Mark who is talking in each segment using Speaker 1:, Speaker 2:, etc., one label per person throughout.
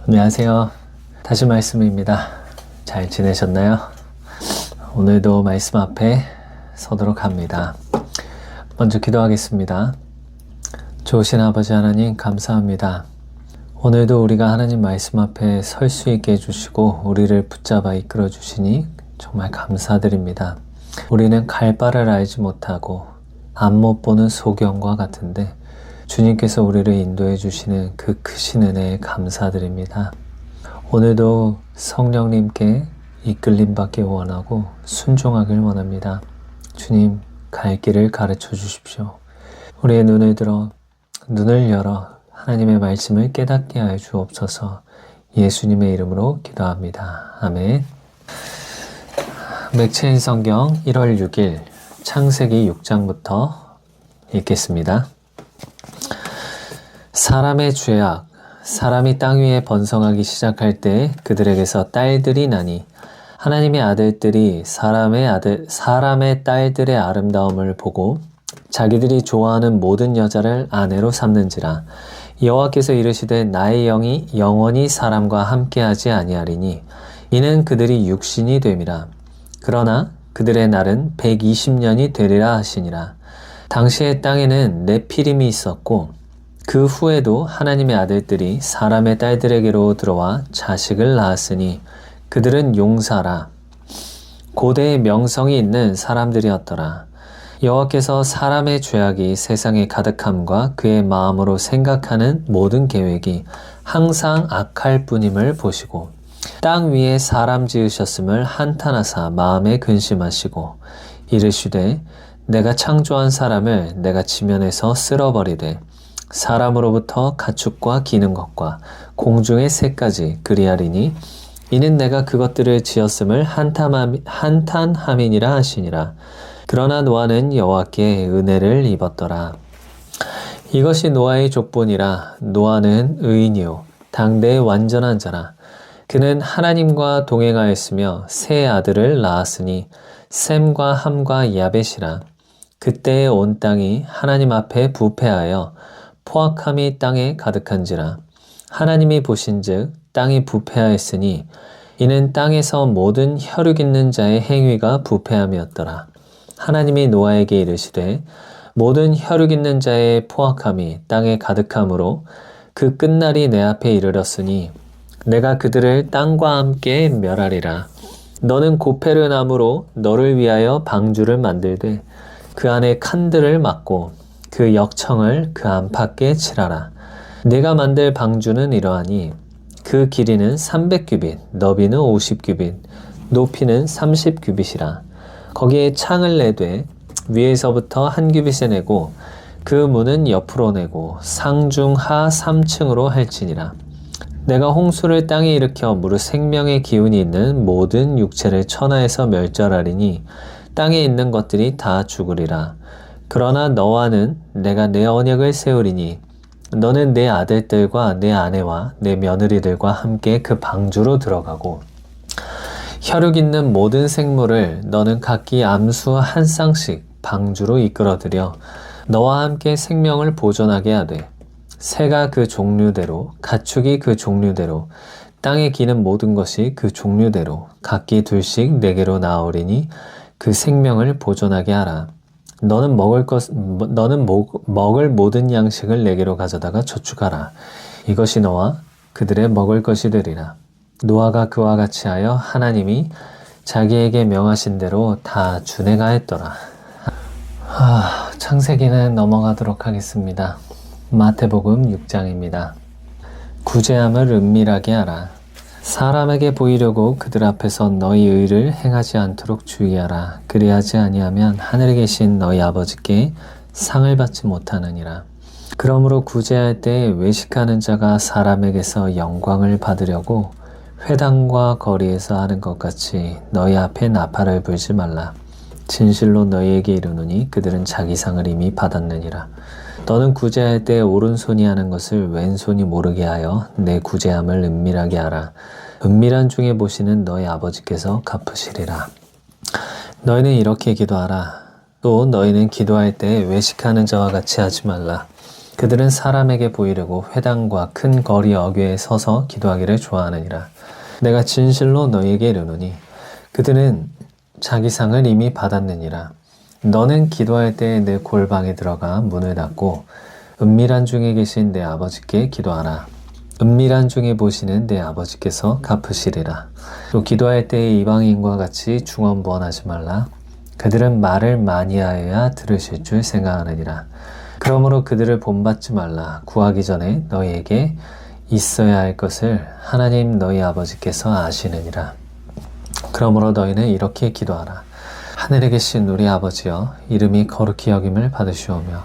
Speaker 1: 안녕하세요. 다시 말씀입니다. 잘 지내셨나요? 오늘도 말씀 앞에 서도록 합니다. 먼저 기도하겠습니다. 좋으신 아버지 하나님 감사합니다. 오늘도 우리가 하나님 말씀 앞에 설 수 있게 해주시고 우리를 붙잡아 이끌어 주시니 정말 감사드립니다. 우리는 갈 바를 알지 못하고 앞 못 보는 소경과 같은데 주님께서 우리를 인도해 주시는 그 크신 은혜에 감사드립니다. 오늘도 성령님께 이끌림 받기 원하고 순종하길 원합니다. 주님, 갈 길을 가르쳐 주십시오. 우리의 눈을 열어 하나님의 말씀을 깨닫게 하여 주옵소서. 예수님의 이름으로 기도합니다. 아멘. 맥체인 성경 1월 6일 창세기 6장부터 읽겠습니다. 사람의 죄악, 사람이 땅 위에 번성하기 시작할 때 그들에게서 딸들이 나니 하나님의 아들들이 사람의 딸들의 아름다움을 보고 자기들이 좋아하는 모든 여자를 아내로 삼는지라. 여호와께서 이르시되 나의 영이 영원히 사람과 함께하지 아니하리니 이는 그들이 육신이 됨이라. 그러나 그들의 날은 120년이 되리라 하시니라. 당시의 땅에는 네피림이 있었고 그 후에도 하나님의 아들들이 사람의 딸들에게로 들어와 자식을 낳았으니 그들은 용사라. 고대의 명성이 있는 사람들이었더라. 여호와께서 사람의 죄악이 세상에 가득함과 그의 마음으로 생각하는 모든 계획이 항상 악할 뿐임을 보시고 땅 위에 사람 지으셨음을 한탄하사 마음에 근심하시고 이르시되 내가 창조한 사람을 내가 지면에서 쓸어버리되 사람으로부터 가축과 기는 것과 공중의 새까지 그리하리니 이는 내가 그것들을 지었음을 한탄함이니라 하시니라. 그러나 노아는 여호와께 은혜를 입었더라. 이것이 노아의 족본이라. 노아는 의인이요 당대의 완전한 자라. 그는 하나님과 동행하였으며 세 아들을 낳았으니 셈과 함과 야벳이라. 그때의 온 땅이 하나님 앞에 부패하여 포악함이 땅에 가득한지라. 하나님이 보신즉 땅이 부패하였으니 이는 땅에서 모든 혈육 있는 자의 행위가 부패함이었더라. 하나님이 노아에게 이르시되 모든 혈육 있는 자의 포악함이 땅에 가득함으로 그 끝날이 내 앞에 이르렀으니 내가 그들을 땅과 함께 멸하리라. 너는 고페르 나무로 너를 위하여 방주를 만들되 그 안에 칸들을 막고 그 역청을 그 안팎에 칠하라. 네가 만들 방주는 이러하니 그 길이는 300규빗, 너비는 50규빗, 높이는 30규빗이라. 거기에 창을 내되 위에서부터 한 규빗에 내고 그 문은 옆으로 내고 상중하 3층으로 할지니라. 내가 홍수를 땅에 일으켜 무릇 생명의 기운이 있는 모든 육체를 천하에서 멸절하리니 땅에 있는 것들이 다 죽으리라. 그러나 너와는 내가 내 언약을 세우리니 너는 내 아들들과 내 아내와 내 며느리들과 함께 그 방주로 들어가고 혈육 있는 모든 생물을 너는 각기 암수 한 쌍씩 방주로 이끌어들여 너와 함께 생명을 보존하게 하되 새가 그 종류대로 가축이 그 종류대로 땅에 기는 모든 것이 그 종류대로 각기 둘씩 내게로 나오리니 그 생명을 보존하게 하라. 너는 먹을 모든 양식을 내게로 가져다가 저축하라. 이것이 너와 그들의 먹을 것이 되리라. 노아가 그와 같이 하여 하나님이 자기에게 명하신 대로 다 준행하였더라. 창세기는 넘어가도록 하겠습니다. 마태복음 6장입니다. 구제함을 은밀하게 하라. 사람에게 보이려고 그들 앞에서 너희 의를 행하지 않도록 주의하라. 그리하지 아니하면 하늘에 계신 너희 아버지께 상을 받지 못하느니라. 그러므로 구제할 때 외식하는 자가 사람에게서 영광을 받으려고 회당과 거리에서 하는 것 같이 너희 앞에 나팔을 불지 말라. 진실로 너희에게 이르노니 그들은 자기 상을 이미 받았느니라. 너는 구제할 때 오른손이 하는 것을 왼손이 모르게 하여 내 구제함을 은밀하게 하라. 은밀한 중에 보시는 너희 아버지께서 갚으시리라. 너희는 이렇게 기도하라. 또 너희는 기도할 때 외식하는 자와 같이 하지 말라. 그들은 사람에게 보이려고 회당과 큰 거리 어귀에 서서 기도하기를 좋아하느니라. 내가 진실로 너희에게 이르노니 그들은 자기 상을 이미 받았느니라. 너는 기도할 때 내 골방에 들어가 문을 닫고 은밀한 중에 계신 내 아버지께 기도하라. 은밀한 중에 보시는 내 아버지께서 갚으시리라. 또 기도할 때 이방인과 같이 중언부언하지 말라. 그들은 말을 많이 하여야 들으실 줄 생각하느니라. 그러므로 그들을 본받지 말라. 구하기 전에 너희에게 있어야 할 것을 하나님 너희 아버지께서 아시느니라. 그러므로 너희는 이렇게 기도하라. 하늘에 계신 우리 아버지여, 이름이 거룩히 여김을 받으시오며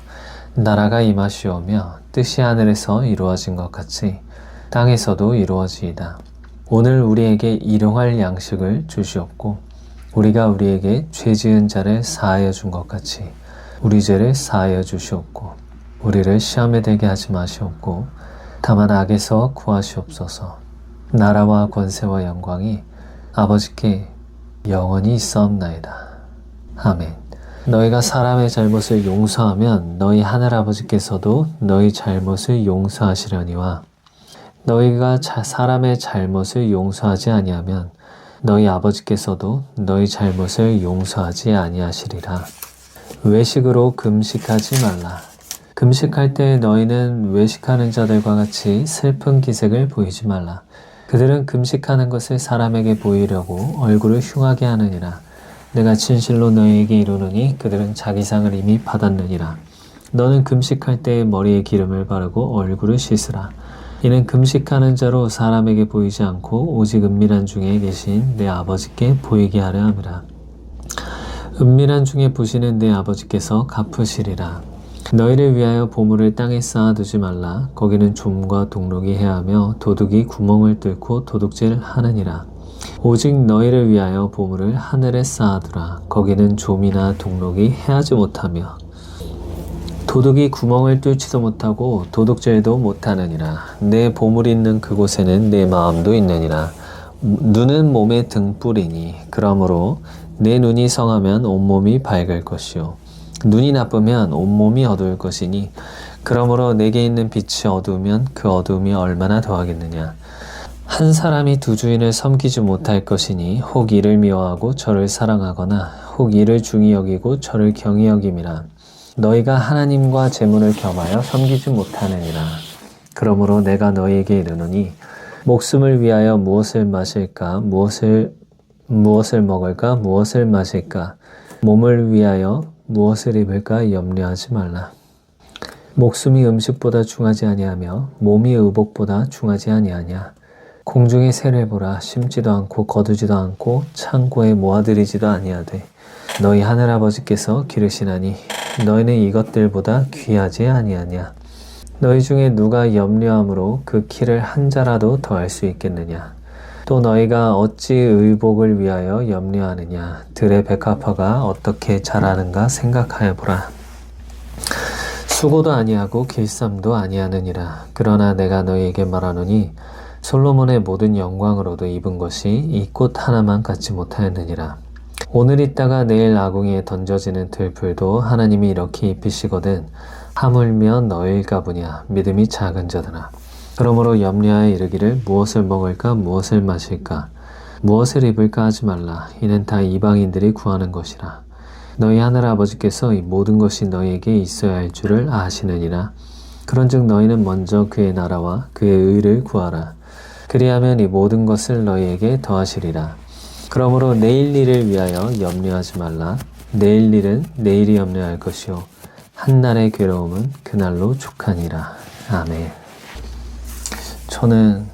Speaker 1: 나라가 임하시오며 뜻이 하늘에서 이루어진 것 같이 땅에서도 이루어지이다. 오늘 우리에게 일용할 양식을 주시옵고 우리가 우리에게 죄 지은 자를 사하여 준 것 같이 우리 죄를 사하여 주시옵고 우리를 시험에 들게 하지 마시옵고 다만 악에서 구하시옵소서. 나라와 권세와 영광이 아버지께 영원히 있사옵나이다. 아멘. 너희가 사람의 잘못을 용서하면 너희 하늘아버지께서도 너희 잘못을 용서하시려니와 너희가 사람의 잘못을 용서하지 아니하면 너희 아버지께서도 너희 잘못을 용서하지 아니하시리라. 외식으로 금식하지 말라. 금식할 때 너희는 외식하는 자들과 같이 슬픈 기색을 보이지 말라. 그들은 금식하는 것을 사람에게 보이려고 얼굴을 흉하게 하느니라. 내가 진실로 너희에게 이르노니 그들은 자기 상을 이미 받았느니라. 너는 금식할 때 머리에 기름을 바르고 얼굴을 씻으라. 이는 금식하는 자로 사람에게 보이지 않고 오직 은밀한 중에 계신 내 아버지께 보이게 하려 함이라. 은밀한 중에 보시는 내 아버지께서 갚으시리라. 너희를 위하여 보물을 땅에 쌓아두지 말라. 거기는 좀과 동록이 해하며 도둑이 구멍을 뚫고 도둑질을 하느니라. 오직 너희를 위하여 보물을 하늘에 쌓아두라. 거기는 좀이나 동록이 해하지 못하며 도둑이 구멍을 뚫지도 못하고 도둑질도 못하느니라. 내 보물이 있는 그곳에는 내 마음도 있느니라. 눈은 몸의 등불이니 그러므로 내 눈이 성하면 온몸이 밝을 것이요 눈이 나쁘면 온몸이 어두울 것이니 그러므로 내게 있는 빛이 어두우면 그 어두움이 얼마나 더하겠느냐. 한 사람이 두 주인을 섬기지 못할 것이니 혹 이를 미워하고 저를 사랑하거나 혹 이를 중히 여기고 저를 경히 여김이라. 너희가 하나님과 재물을 겸하여 섬기지 못하느니라. 그러므로 내가 너희에게 이르노니 목숨을 위하여 무엇을 마실까 무엇을 먹을까 무엇을 마실까 몸을 위하여 무엇을 입을까 염려하지 말라. 목숨이 음식보다 중하지 아니하며 몸이 의복보다 중하지 아니하냐. 공중의 새를 보라. 심지도 않고 거두지도 않고 창고에 모아들이지도 아니하되 너희 하늘아버지께서 기르시나니 너희는 이것들보다 귀하지 아니하냐. 너희 중에 누가 염려함으로 그 키를 한 자라도 더할 수 있겠느냐. 또 너희가 어찌 의복을 위하여 염려하느냐. 들의 백합화가 어떻게 자라는가 생각하여 보라. 수고도 아니하고 길쌈도 아니하느니라. 그러나 내가 너희에게 말하노니 솔로몬의 모든 영광으로도 입은 것이 이 꽃 하나만 갖지 못하였느니라. 오늘 있다가 내일 아궁이에 던져지는 들풀도 하나님이 이렇게 입히시거든 하물며 너희일까 보냐. 믿음이 작은 자들아. 그러므로 염려하여 이르기를 무엇을 먹을까 무엇을 마실까 무엇을 입을까 하지 말라. 이는 다 이방인들이 구하는 것이라. 너희 하늘아버지께서 이 모든 것이 너희에게 있어야 할 줄을 아시느니라. 그런즉 너희는 먼저 그의 나라와 그의 의를 구하라. 그리하면 이 모든 것을 너희에게 더하시리라. 그러므로 내일 일을 위하여 염려하지 말라. 내일 일은 내일이 염려할 것이요 한날의 괴로움은 그날로 족하니라. 아멘. 저는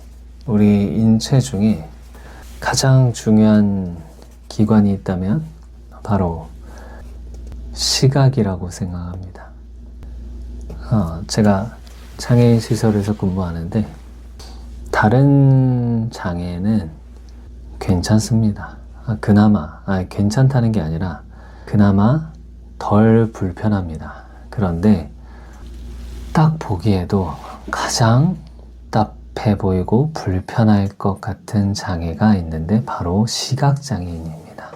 Speaker 1: 우리 인체 중에 가장 중요한 기관이 있다면 바로 시각이라고 생각합니다. 제가 장애인 시설에서 근무하는데 다른 장애는 괜찮습니다. 괜찮다는 게 아니라 그나마 덜 불편합니다. 그런데 딱 보기에도 가장 답답해 보이고 불편할 것 같은 장애가 있는데 바로 시각장애인입니다.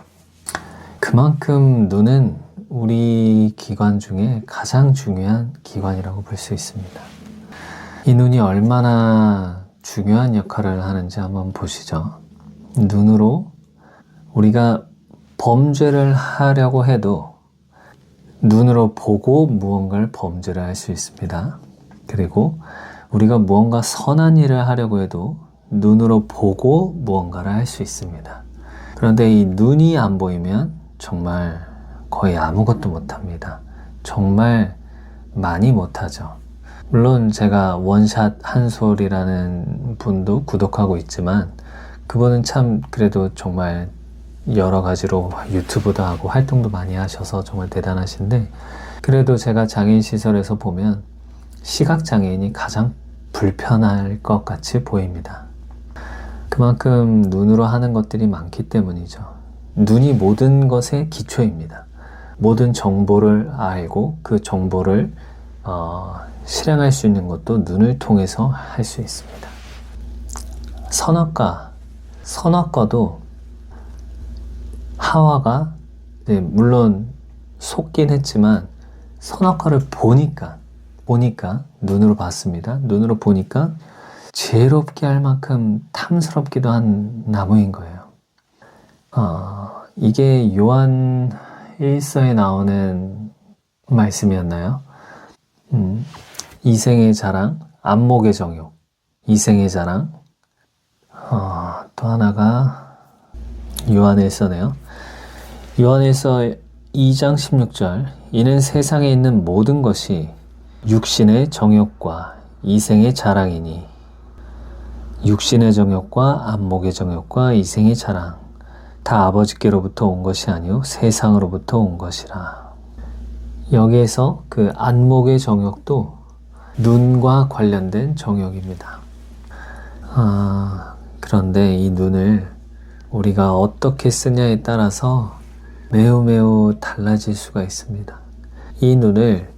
Speaker 1: 그만큼 눈은 우리 기관 중에 가장 중요한 기관이라고 볼 수 있습니다. 이 눈이 얼마나 중요한 역할을 하는지 한번 보시죠. 눈으로 우리가 범죄를 하려고 해도 눈으로 보고 무언가를 범죄를 할 수 있습니다. 그리고 우리가 무언가 선한 일을 하려고 해도 눈으로 보고 무언가를 할 수 있습니다. 그런데 이 눈이 안 보이면 정말 거의 아무것도 못합니다. 정말 많이 못하죠. 물론 제가 원샷 한솔이라는 분도 구독하고 있지만 그분은 참 그래도 정말 여러 가지로 유튜브도 하고 활동도 많이 하셔서 정말 대단하신데, 그래도 제가 장애인 시설에서 보면 시각장애인이 가장 불편할 것 같이 보입니다. 그만큼 눈으로 하는 것들이 많기 때문이죠. 눈이 모든 것의 기초입니다. 모든 정보를 알고 그 정보를 실행할 수 있는 것도 눈을 통해서 할 수 있습니다. 선악과도 하와가 물론 속긴 했지만 선악과를 보니까 눈으로 봤습니다. 눈으로 보니까 지혜롭게 할 만큼 탐스럽기도 한 나무인 거예요. 이게 요한 1서에 나오는 말씀이었나요? 이생의 자랑, 안목의 정욕, 이생의 자랑. 또 하나가 요한일서네요. 요한일서 2장 16절, 이는 세상에 있는 모든 것이 육신의 정욕과 이생의 자랑이니, 육신의 정욕과 안목의 정욕과 이생의 자랑, 다 아버지께로부터 온 것이 아니요 세상으로부터 온 것이라. 여기에서 그 안목의 정욕도 눈과 관련된 정욕입니다. 그런데 이 눈을 우리가 어떻게 쓰냐에 따라서 매우 달라질 수가 있습니다. 이 눈을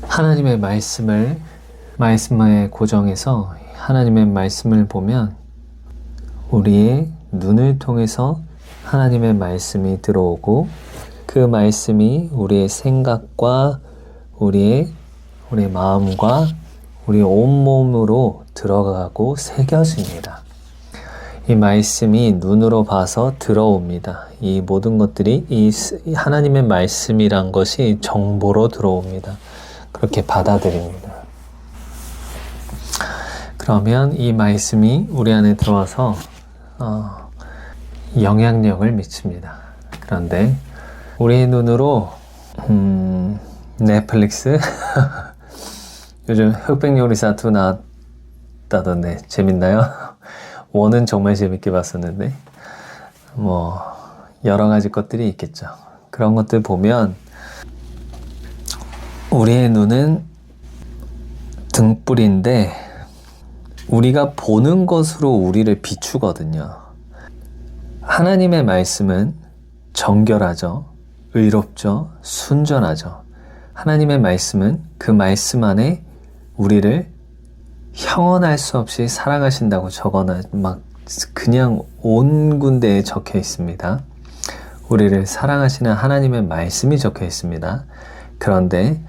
Speaker 1: 하나님의 말씀에 고정해서 하나님의 말씀을 보면 우리의 눈을 통해서 하나님의 말씀이 들어오고 그 말씀이 우리의 생각과 우리의 마음과 우리 온몸으로 들어가고 새겨집니다. 이 말씀이 눈으로 봐서 들어옵니다. 이 모든 것들이 이 하나님의 말씀이란 것이 정보로 들어옵니다. 그렇게 받아들입니다. 그러면 이 말씀이 우리 안에 들어와서 영향력을 미칩니다. 그런데 우리의 눈으로 넷플릭스 요즘 흑백요리사 2 나왔다던데 재밌나요? 원은 정말 재밌게 봤었는데 여러 가지 것들이 있겠죠. 그런 것들 보면 우리의 눈은 등불인데 우리가 보는 것으로 우리를 비추거든요. 하나님의 말씀은 정결하죠, 의롭죠, 순전하죠. 하나님의 말씀은 그 말씀 안에 우리를 형언할 수 없이 사랑하신다고 그냥 온 군데에 적혀 있습니다. 우리를 사랑하시는 하나님의 말씀이 적혀 있습니다. 그런데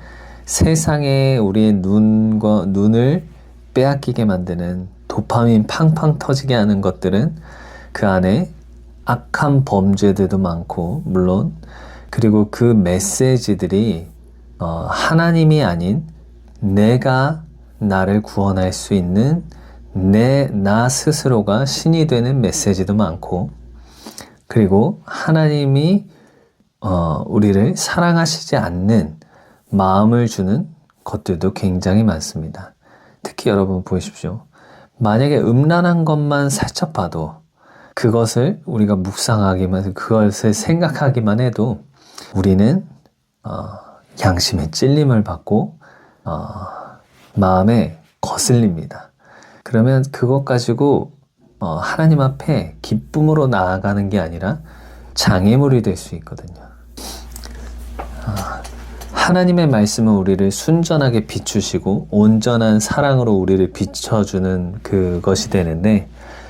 Speaker 1: 세상에 우리의 눈을 빼앗기게 만드는 도파민 팡팡 터지게 하는 것들은 그 안에 악한 범죄들도 많고, 물론 그리고 그 메시지들이 하나님이 아닌 내가 나를 구원할 수 있는 나 스스로가 신이 되는 메시지도 많고, 그리고 하나님이 우리를 사랑하시지 않는 마음을 주는 것들도 굉장히 많습니다. 특히 여러분 보십시오. 만약에 음란한 것만 살짝 봐도 그것을 우리가 그것을 생각하기만 해도 우리는 양심의 찔림을 받고 마음에 거슬립니다. 그러면 그것 가지고 하나님 앞에 기쁨으로 나아가는 게 아니라 장애물이 될 수 있거든요. 하나님의 말씀은 우리를 순전하게 비추시고 온전한 사랑으로 우리를 비춰주는 그것이 되는데,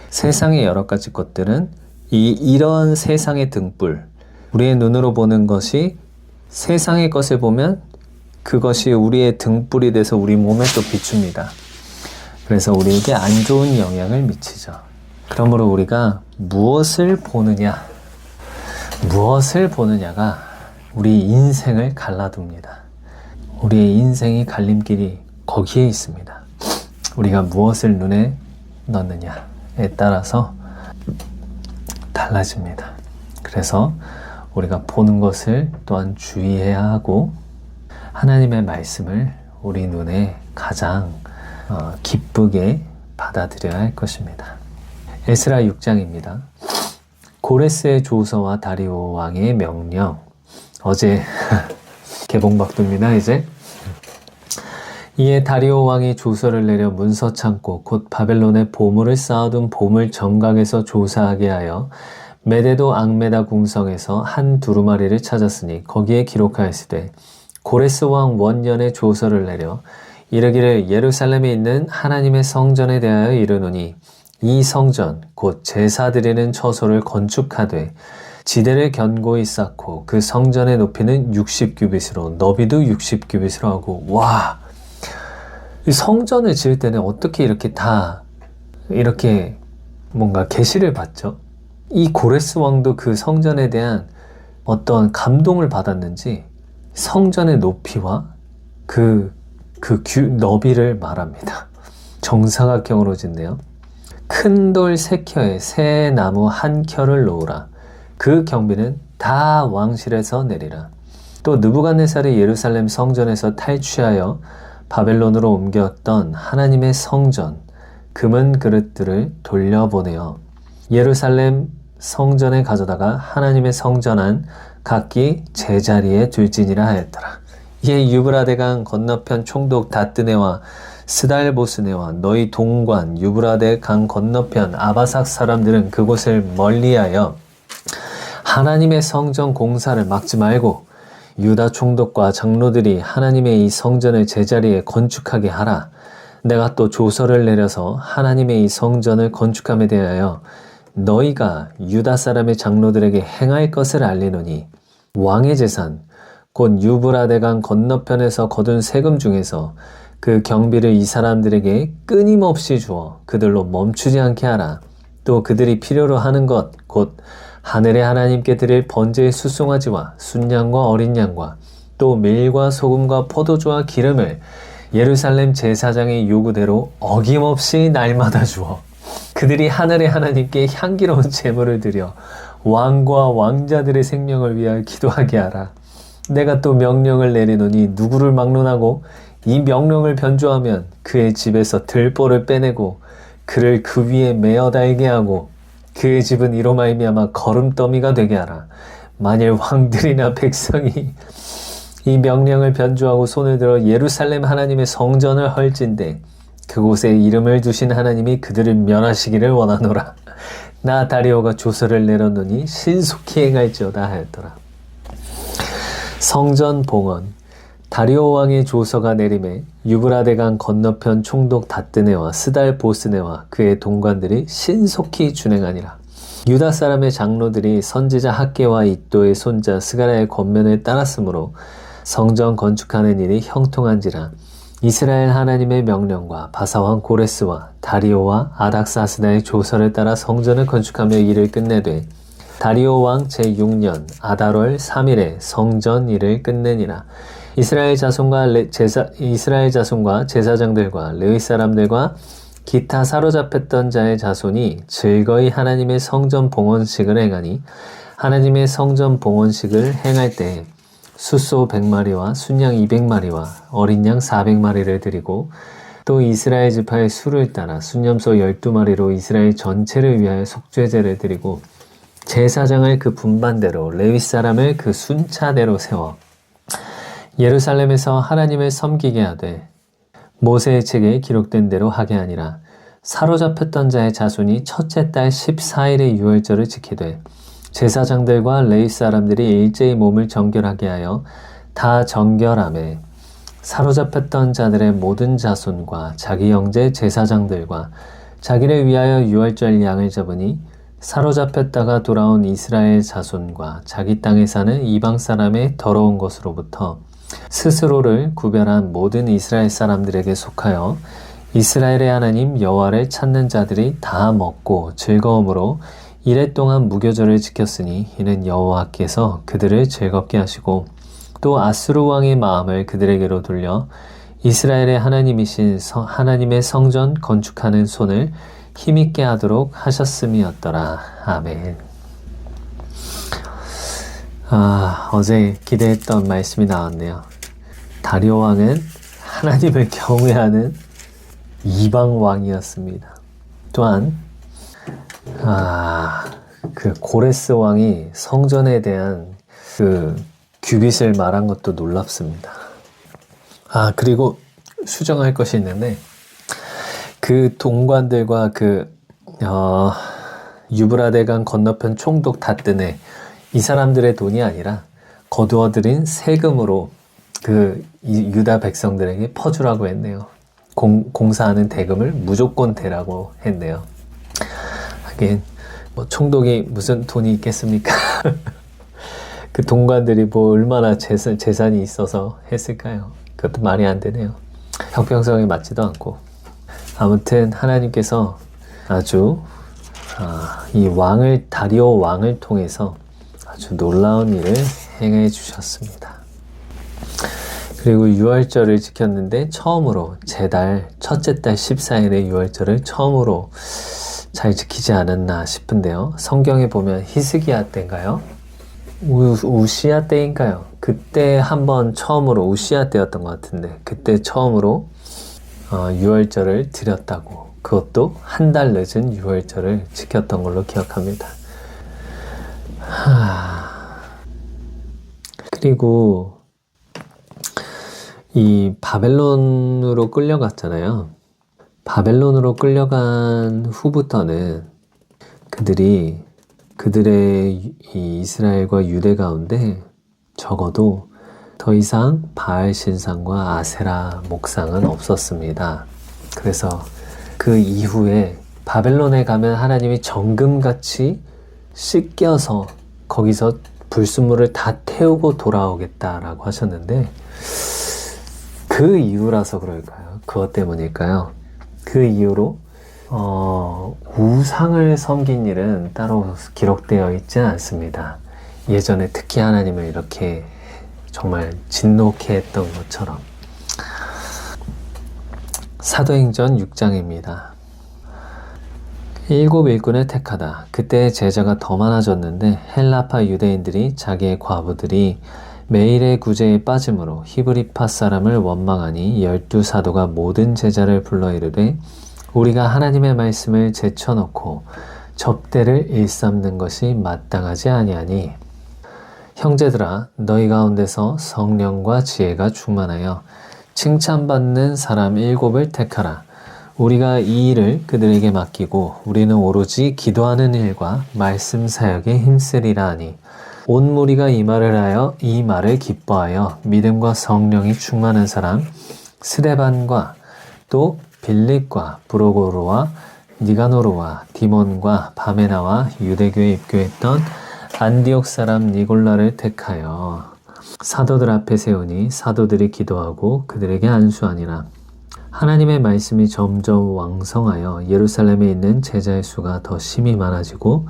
Speaker 1: 세상의 여러 가지 것들은 이런 세상의 등불, 우리의 눈으로 보는 것이 세상의 것을 보면 그것이 우리의 등불이 돼서 우리 몸에 또 비춥니다. 그래서 우리에게 안 좋은 영향을 미치죠. 그러므로 우리가 무엇을 보느냐가 우리 인생을 갈라둡니다. 우리의 인생의 갈림길이 거기에 있습니다. 우리가 무엇을 눈에 넣느냐에 따라서 달라집니다. 그래서 우리가 보는 것을 또한 주의해야 하고 하나님의 말씀을 우리 눈에 가장 기쁘게 받아들여야 할 것입니다. 에스라 6장입니다. 고레스의 조서와 다리오 왕의 명령. 어제 개봉박두입니다. 이제 이에 다리오 왕이 조서를 내려 문서 창고 곧 바벨론에 보물을 쌓아둔 보물 정각에서 조사하게 하여 메데도 앙메다 궁성에서 한 두루마리를 찾았으니 거기에 기록하였으되 고레스 왕 원년에 조서를 내려 이르기를 예루살렘에 있는 하나님의 성전에 대하여 이르노니 이 성전 곧 제사 드리는 처소를 건축하되 지대를 견고히 쌓고 그 성전의 높이는 60규빗으로 너비도 60규빗으로 하고. 와, 이 성전을 지을 때는 어떻게 이렇게 뭔가 계시를 받죠? 이 고레스 왕도 그 성전에 대한 어떤 감동을 받았는지 성전의 높이와 너비를 말합니다. 정사각형으로 짓네요. 큰 돌 3켜에 새 나무 1켜를 놓으라. 그 경비는 다 왕실에서 내리라. 또 느부갓네살이 예루살렘 성전에서 탈취하여 바벨론으로 옮겼던 하나님의 성전 금은 그릇들을 돌려보내어 예루살렘 성전에 가져다가 하나님의 성전 안 각기 제자리에 둘지니라 하였더라. 이에 유브라데강 건너편 총독 다뜨네와 스달보스네와 너희 동관 유브라데 강 건너편 아바삭 사람들은 그곳을 멀리하여 하나님의 성전 공사를 막지 말고 유다 총독과 장로들이 하나님의 이 성전을 제자리에 건축하게 하라. 내가 또 조서를 내려서 하나님의 이 성전을 건축함에 대하여 너희가 유다 사람의 장로들에게 행할 것을 알리노니 왕의 재산 곧 유브라데강 건너편에서 거둔 세금 중에서 그 경비를 이 사람들에게 끊임없이 주어 그들로 멈추지 않게 하라. 또 그들이 필요로 하는 것 곧 하늘의 하나님께 드릴 번제의 수송아지와 순양과 어린 양과 또 밀과 소금과 포도주와 기름을 예루살렘 제사장의 요구대로 어김없이 날마다 주어 그들이 하늘의 하나님께 향기로운 제물을 드려 왕과 왕자들의 생명을 위하여 기도하게 하라. 내가 또 명령을 내리노니 누구를 막론하고 이 명령을 변조하면 그의 집에서 들보를 빼내고 그를 그 위에 메어 달게 하고 그의 집은 이로 말미암아 거름더미가 되게 하라. 만일 왕들이나 백성이 이 명령을 변조하고 손을 들어 예루살렘 하나님의 성전을 헐진대 그곳에 이름을 두신 하나님이 그들을 멸하시기를 원하노라. 나 다리오가 조서를 내렸노니 신속히 행할지어다 하였더라. 성전 봉헌. 다리오 왕의 조서가 내림에 유브라데강 건너편 총독 다뜨네와 스달보스네와 그의 동관들이 신속히 준행하니라. 유다 사람의 장로들이 선지자 학개와 이도의 손자 스가랴의 권면을 따랐으므로 성전 건축하는 일이 형통한지라. 이스라엘 하나님의 명령과 바사왕 고레스와 다리오와 아닥사스다의 조서를 따라 성전을 건축하며 일을 끝내되 다리오 왕 제6년 아달월 3일에 성전 일을 끝내니라. 이스라엘 자손과 제사장들과 레위 사람들과 기타 사로잡혔던 자의 자손이 즐거이 하나님의 성전 봉헌식을 행하니 하나님의 성전 봉헌식을 행할 때 숫소 100마리와 순양 200마리와 어린 양 400마리를 드리고 또 이스라엘 지파의 수를 따라 순염소 12마리로 이스라엘 전체를 위하여 속죄제를 드리고 제사장을 그 분반대로 레위 사람을 그 순차대로 세워 예루살렘에서 하나님을 섬기게 하되 모세의 책에 기록된 대로 하게 하니라. 사로잡혔던 자의 자손이 첫째 달 14일의 유월절을 지키되 제사장들과 레위 사람들이 일제히 몸을 정결하게 하여 다 정결하매 사로잡혔던 자들의 모든 자손과 자기 형제 제사장들과 자기를 위하여 유월절 양을 잡으니 사로잡혔다가 돌아온 이스라엘 자손과 자기 땅에 사는 이방 사람의 더러운 것으로부터 스스로를 구별한 모든 이스라엘 사람들에게 속하여 이스라엘의 하나님 여호와를 찾는 자들이 다 먹고 즐거움으로 이랫동안 무교절을 지켰으니 이는 여호와께서 그들을 즐겁게 하시고 또 아수르 왕의 마음을 그들에게로 돌려 이스라엘의 하나님이신 하나님의 성전 건축하는 손을 힘있게 하도록 하셨음이었더라. 아멘. 어제 기대했던 말씀이 나왔네요. 다리오 왕은 하나님을 경외하는 이방 왕이었습니다. 또한 그 고레스 왕이 성전에 대한 그 규빗을 말한 것도 놀랍습니다. 그리고 수정할 것이 있는데 그 동관들과 유브라데강 건너편 총독 다뜬에 이 사람들의 돈이 아니라 거두어들인 세금으로 그 유다 백성들에게 퍼주라고 했네요. 공사하는 대금을 무조건 대라고 했네요. 하긴 뭐 총독이 무슨 돈이 있겠습니까? 그 동관들이 뭐 얼마나 재산이 있어서 했을까요? 그것도 말이 안 되네요. 형평성에 맞지도 않고. 아무튼 하나님께서 아주 이 다리오 왕을 통해서 아주 놀라운 일을 행해 주셨습니다. 그리고 유월절을 지켰는데 처음으로 제달 첫째 달 14일의 유월절을 처음으로 잘 지키지 않았나 싶은데요. 성경에 보면 히스기야 때인가요? 우시야 때인가요? 그때 한번 처음으로 우시야 때였던 것 같은데 그때 처음으로 유월절을 드렸다고, 그것도 한 달 늦은 유월절을 지켰던 걸로 기억합니다. 그리고 이 바벨론으로 끌려갔잖아요. 바벨론으로 끌려간 후부터는 그들의 이 이스라엘과 유대 가운데 적어도 더 이상 바알 신상과 아세라 목상은 없었습니다. 그래서 그 이후에 바벨론에 가면 하나님이 정금같이 씻겨서 거기서 불순물을 다 태우고 돌아오겠다라고 하셨는데 그 이유라서 그럴까요? 그것 때문일까요? 그 이유로 우상을 섬긴 일은 따로 기록되어 있지 않습니다. 예전에 특히 하나님을 이렇게 정말 진노케 했던 것처럼. 사도행전 6장입니다. 7 일꾼을 택하다. 그때 제자가 더 많아졌는데 헬라파 유대인들이 자기의 과부들이 매일의 구제에 빠짐으로 히브리파 사람을 원망하니 12사도가 모든 제자를 불러 이르되 우리가 하나님의 말씀을 제쳐놓고 접대를 일삼는 것이 마땅하지 아니하니 형제들아 너희 가운데서 성령과 지혜가 충만하여 칭찬받는 사람 7을 택하라. 우리가 이 일을 그들에게 맡기고 우리는 오로지 기도하는 일과 말씀 사역에 힘쓰리라 하니 온 무리가 이 말을 기뻐하여 믿음과 성령이 충만한 사람 스데반과 또 빌립과 브로고로와 니가노르와 디몬과 바메나와 유대교에 입교했던 안디옥 사람 니골라를 택하여 사도들 앞에 세우니 사도들이 기도하고 그들에게 안수하니라. 하나님의 말씀이 점점 왕성하여 예루살렘에 있는 제자의 수가 더 심히 많아지고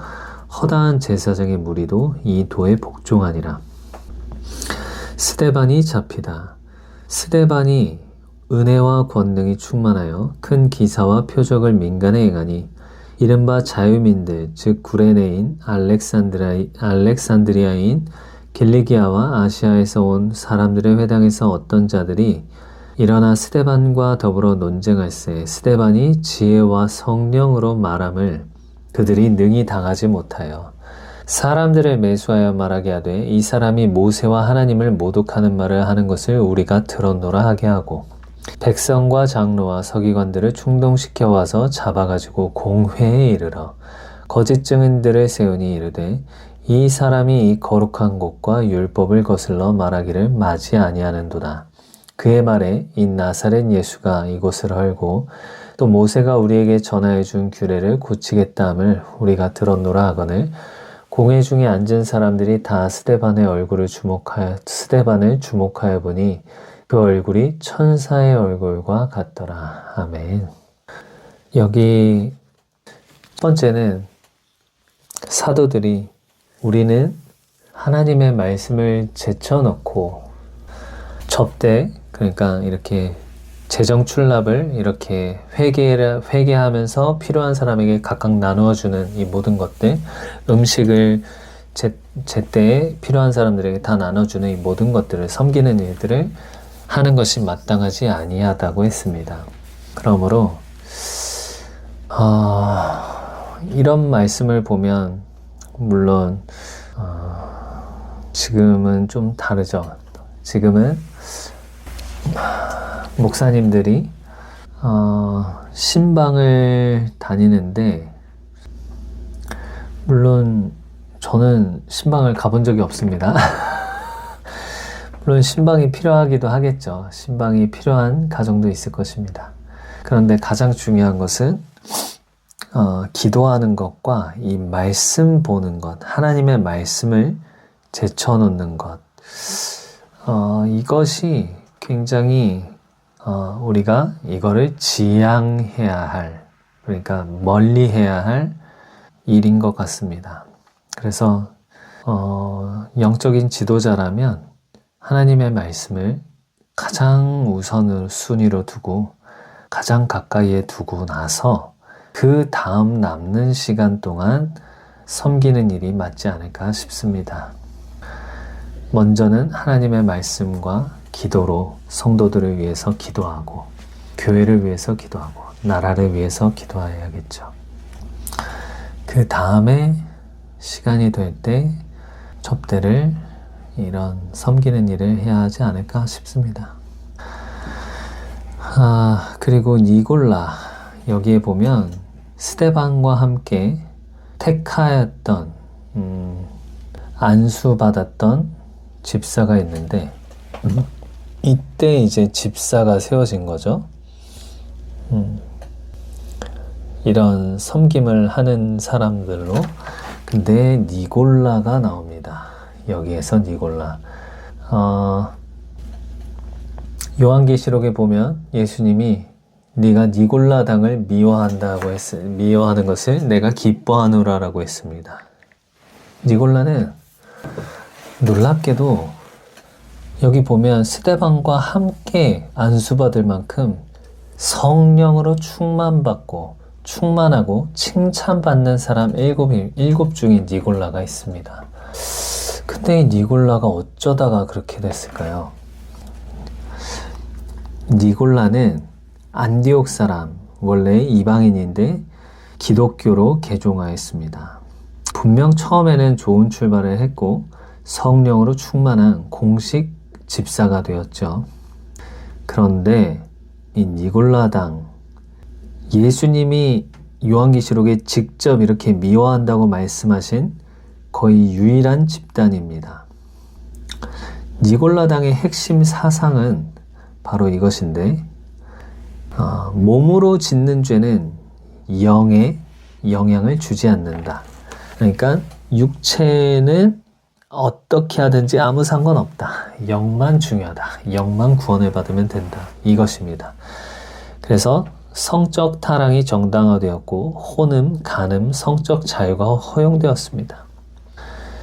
Speaker 1: 허다한 제사장의 무리도 이 도에 복종하니라. 스데반이 잡히다. 스데반이 은혜와 권능이 충만하여 큰 기사와 표적을 민간에 행하니 이른바 자유민들 즉 구레네인 알렉산드리아인 길리기아와 아시아에서 온 사람들의 회당에서 어떤 자들이 일어나 스데반과 더불어 논쟁할세 스데반이 지혜와 성령으로 말함을 그들이 능히 당하지 못하여 사람들을 매수하여 말하게 하되 이 사람이 모세와 하나님을 모독하는 말을 하는 것을 우리가 들었노라 하게 하고 백성과 장로와 서기관들을 충동시켜 와서 잡아가지고 공회에 이르러 거짓 증인들을 세우니 이르되 이 사람이 이 거룩한 곳과 율법을 거슬러 말하기를 마지 아니하는도다. 그의 말에 이 나사렛 예수가 이곳을 헐고 또 모세가 우리에게 전하여 준 규례를 고치겠다 함을 우리가 들었노라 하거늘 공회 중에 앉은 사람들이 다 스데반을 주목하여 보니 그 얼굴이 천사의 얼굴과 같더라. 아멘. 여기 첫 번째는 사도들이 우리는 하나님의 말씀을 제쳐놓고 접대, 그러니까 이렇게 재정출납을 이렇게 회개하면서 필요한 사람에게 각각 나누어주는 이 모든 것들, 음식을 제때에 필요한 사람들에게 다 나눠주는 이 모든 것들을 섬기는 일들을 하는 것이 마땅하지 아니하다고 했습니다. 그러므로 이런 말씀을 보면 물론 지금은 좀 다르죠. 지금은 목사님들이 신방을 다니는데, 물론 저는 신방을 가본 적이 없습니다. 물론 신방이 필요하기도 하겠죠. 신방이 필요한 가정도 있을 것입니다. 그런데 가장 중요한 것은 기도하는 것과 이 말씀 보는 것, 하나님의 말씀을 제쳐놓는 것, 이것이 굉장히 우리가 이거를 지양해야 할, 그러니까 멀리해야 할 일인 것 같습니다. 그래서 영적인 지도자라면 하나님의 말씀을 가장 순위로 두고 가장 가까이에 두고 나서 그 다음 남는 시간 동안 섬기는 일이 맞지 않을까 싶습니다. 먼저는 하나님의 말씀과 기도로 성도들을 위해서 기도하고, 교회를 위해서 기도하고, 나라를 위해서 기도해야겠죠. 그 다음에 시간이 될 때 접대를, 이런 섬기는 일을 해야 하지 않을까 싶습니다. 그리고 니골라, 여기에 보면 스데반과 함께 택하였던, 안수받았던 집사가 있는데, 이때 이제 집사가 세워진 거죠. 이런 섬김을 하는 사람들로. 근데 니골라가 나옵니다. 여기에서 니골라. 요한계시록에 보면 예수님이 네가 니골라 당을 미워하는 것을 내가 기뻐하노라라고 했습니다. 니골라는 놀랍게도 여기 보면 스데반과 함께 안수받을 만큼 성령으로 충만하고 칭찬받는 사람 일곱 중에 니골라가 있습니다. 근데 이 니골라가 어쩌다가 그렇게 됐을까요? 니골라는 안디옥 사람, 원래 이방인인데 기독교로 개종하였습니다. 분명 처음에는 좋은 출발을 했고 성령으로 충만한 공식 집사가 되었죠. 그런데 이 니골라당, 예수님이 요한계시록에 직접 이렇게 미워한다고 말씀하신 거의 유일한 집단입니다. 니골라당의 핵심 사상은 바로 이것인데, 몸으로 짓는 죄는 영에 영향을 주지 않는다. 그러니까 육체는 어떻게 하든지 아무 상관없다. 영만 중요하다. 영만 구원을 받으면 된다. 이것입니다. 그래서 성적 타락이 정당화되었고 혼음, 간음, 성적 자유가 허용되었습니다.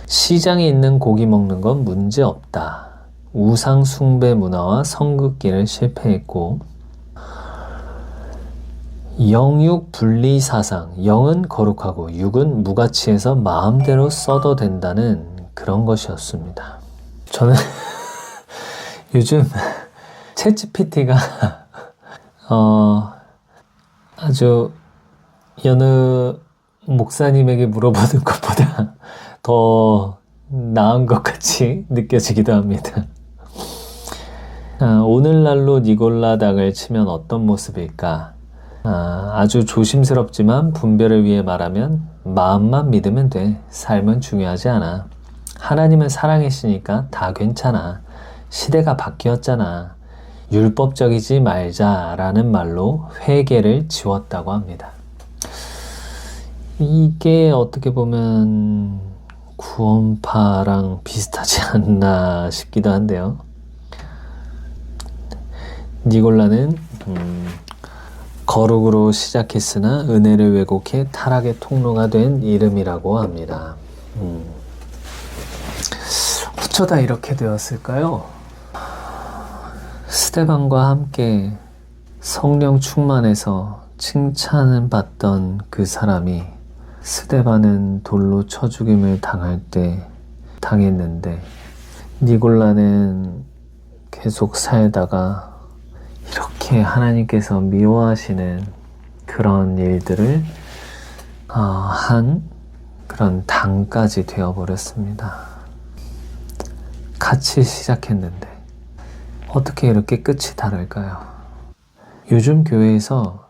Speaker 1: 시장에 있는 고기 먹는 건 문제없다. 우상 숭배 문화와 성극기를 실패했고, 영육 분리 사상, 영은 거룩하고 육은 무가치해서 마음대로 써도 된다는 그런 것이었습니다. 저는 요즘 챗GPT가 아주 여느 목사님에게 물어보는 것보다 더 나은 것 같이 느껴지기도 합니다. 오늘날로 니골라당을 치면 어떤 모습일까? 아주 조심스럽지만 분별을 위해 말하면 마음만 믿으면 돼. 삶은 중요하지 않아. 하나님은 사랑이시니까 다 괜찮아. 시대가 바뀌었잖아. 율법적이지 말자라는 말로 회개를 지웠다고 합니다. 이게 어떻게 보면 구원파랑 비슷하지 않나 싶기도 한데요. 니골라는 거룩으로 시작했으나 은혜를 왜곡해 타락의 통로가 된 이름이라고 합니다. 어쩌다 이렇게 되었을까요? 스데반과 함께 성령 충만해서 칭찬을 받던 그 사람이 스데반은 돌로 쳐 죽임을 당했는데 니골라는 계속 살다가 이렇게 하나님께서 미워하시는 그런 일들을 한 그런 당까지 되어버렸습니다. 같이 시작했는데 어떻게 이렇게 끝이 다를까요? 요즘 교회에서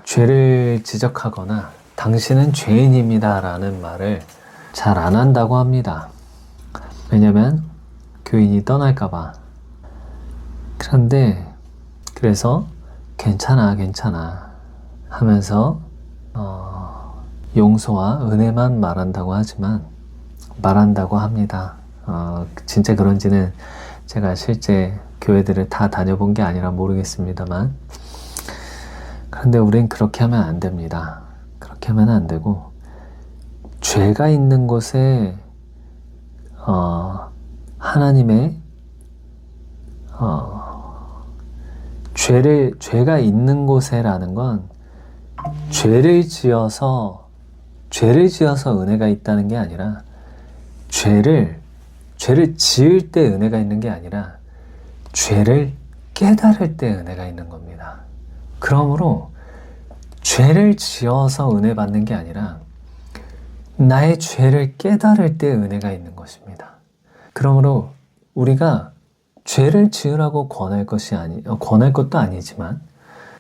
Speaker 1: 죄를 지적하거나 당신은 죄인입니다 라는 말을 잘 안 한다고 합니다. 왜냐면 교인이 떠날까봐. 그래서 괜찮아 하면서 용서와 은혜만 말한다고 합니다. 진짜 그런지는 제가 실제 교회들을 다 다녀본 게 아니라 모르겠습니다만, 그런데 우린 그렇게 하면 안 됩니다. 그렇게 하면 안 되고, 죄가 있는 곳에 하나님의 죄가 있는 곳에라는 건 죄를 지어서 은혜가 있다는 게 아니라 죄를 지을 때 은혜가 있는 게 아니라 죄를 깨달을 때 은혜가 있는 겁니다. 그러므로 죄를 지어서 은혜 받는 게 아니라 나의 죄를 깨달을 때 은혜가 있는 것입니다. 그러므로 우리가 죄를 지으라고 권할 것도 아니지만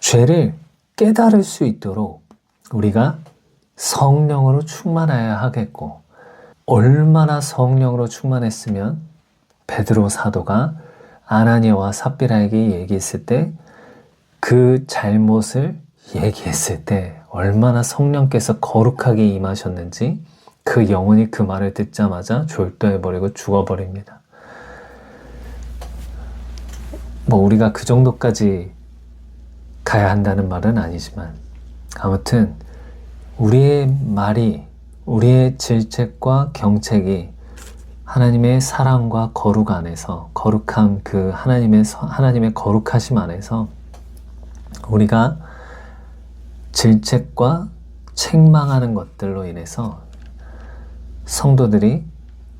Speaker 1: 죄를 깨달을 수 있도록 우리가 성령으로 충만해야 하겠고, 얼마나 성령으로 충만했으면 베드로 사도가 아나니아와 삽비라에게 얘기했을 때, 그 잘못을 얘기했을 때 얼마나 성령께서 거룩하게 임하셨는지 그 영혼이 그 말을 듣자마자 졸도해버리고 죽어버립니다. 우리가 그 정도까지 가야 한다는 말은 아니지만, 아무튼 우리의 말이, 우리의 질책과 경책이 하나님의 사랑과 거룩 안에서, 거룩한 그 하나님의 거룩하심 안에서 우리가 질책과 책망하는 것들로 인해서 성도들이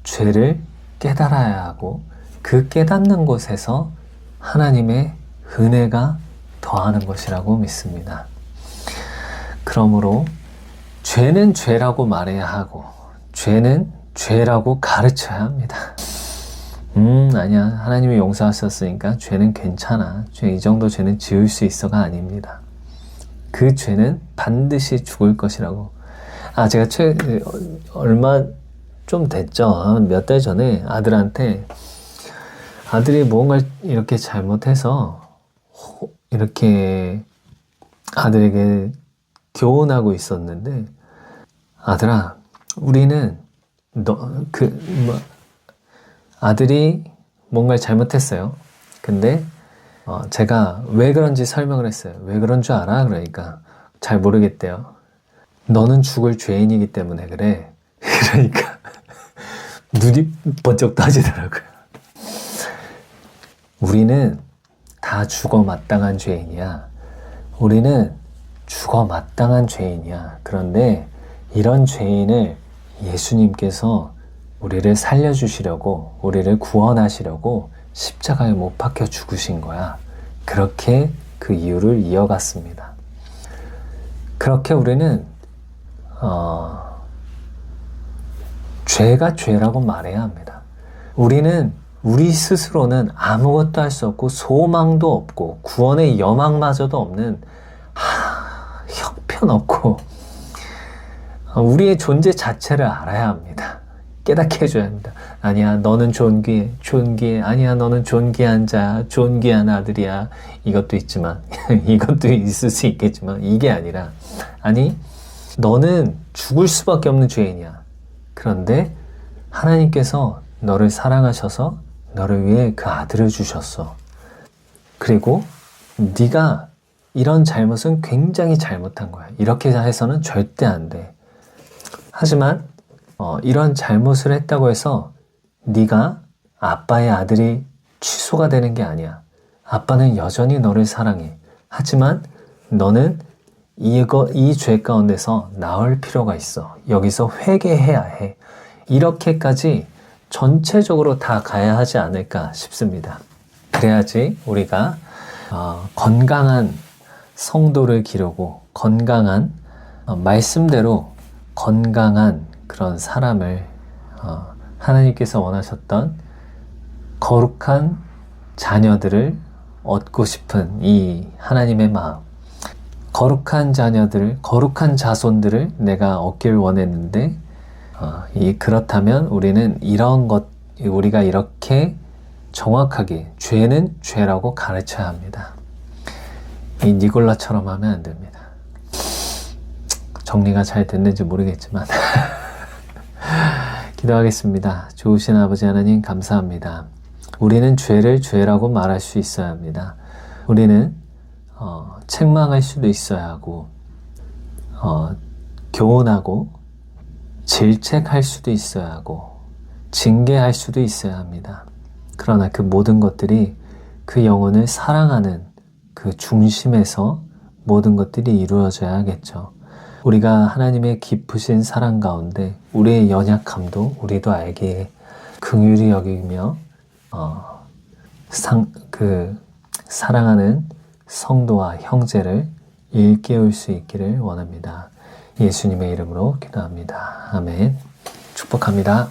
Speaker 1: 죄를 깨달아야 하고, 그 깨닫는 곳에서 하나님의 은혜가 더하는 것이라고 믿습니다. 그러므로 죄는 죄라고 말해야 하고, 죄는 죄라고 가르쳐야 합니다. 아니야, 하나님이 용서하셨으니까 죄는 괜찮아, 이 정도 죄는 지을 수 있어가 아닙니다. 그 죄는 반드시 죽을 것이라고. 제가 얼마 좀 됐죠. 몇 달 전에 아들이 무언가를 이렇게 잘못해서 이렇게 아들에게 교훈하고 있었는데, 아들아, 우리는 아들이 뭔가를 잘못했어요. 근데 제가 왜 그런지 설명을 했어요. 왜 그런 줄 알아? 그러니까 잘 모르겠대요. 너는 죽을 죄인이기 때문에 그래. 그러니까 눈이 번쩍 떠지더라고요. 우리는 다 죽어 마땅한 죄인이야. 우리는 죽어 마땅한 죄인이야. 그런데 이런 죄인을 예수님께서 우리를 살려주시려고, 우리를 구원하시려고 십자가에 못 박혀 죽으신 거야. 그렇게 그 이유를 이어갔습니다. 그렇게 우리는 죄가 죄라고 말해야 합니다. 우리 스스로는 아무것도 할 수 없고 소망도 없고 구원의 여망마저도 없는 형편없고, 우리의 존재 자체를 알아야 합니다. 깨닫게 해줘야 합니다. 아니야, 너는 존귀해. 아니야, 너는 존귀한 자야. 존귀한 아들이야. 이것도 있지만, 이것도 있을 수 있겠지만, 이게 아니라, 아니, 너는 죽을 수밖에 없는 죄인이야. 그런데 하나님께서 너를 사랑하셔서 너를 위해 그 아들을 주셨어. 그리고 네가 이런 잘못은 굉장히 잘못한 거야. 이렇게 해서는 절대 안 돼. 하지만 이런 잘못을 했다고 해서 네가 아빠의 아들이 취소가 되는 게 아니야. 아빠는 여전히 너를 사랑해. 하지만 너는 이 죄 가운데서 나올 필요가 있어. 여기서 회개해야 해. 이렇게까지 전체적으로 다 가야 하지 않을까 싶습니다. 그래야지 우리가 건강한 성도를 기르고 건강한 말씀대로 건강한 그런 사람을 하나님께서 원하셨던 거룩한 자녀들을 얻고 싶은 이 하나님의 마음, 거룩한 자녀들, 거룩한 자손들을 내가 얻길 원했는데 그렇다면 우리는 우리가 이렇게 정확하게 죄는 죄라고 가르쳐야 합니다. 이 니골라처럼 하면 안 됩니다. 정리가 잘 됐는지 모르겠지만 기도하겠습니다. 좋으신 아버지 하나님 감사합니다. 우리는 죄를 죄라고 말할 수 있어야 합니다. 우리는 책망할 수도 있어야 하고 교훈하고 질책할 수도 있어야 하고 징계할 수도 있어야 합니다. 그러나 그 모든 것들이 그 영혼을 사랑하는 그 중심에서 모든 것들이 이루어져야겠죠. 우리가 하나님의 깊으신 사랑 가운데 우리의 연약함도 우리도 알게 긍휼히 여기며 사랑하는 성도와 형제를 일깨울 수 있기를 원합니다. 예수님의 이름으로 기도합니다. 아멘. 축복합니다.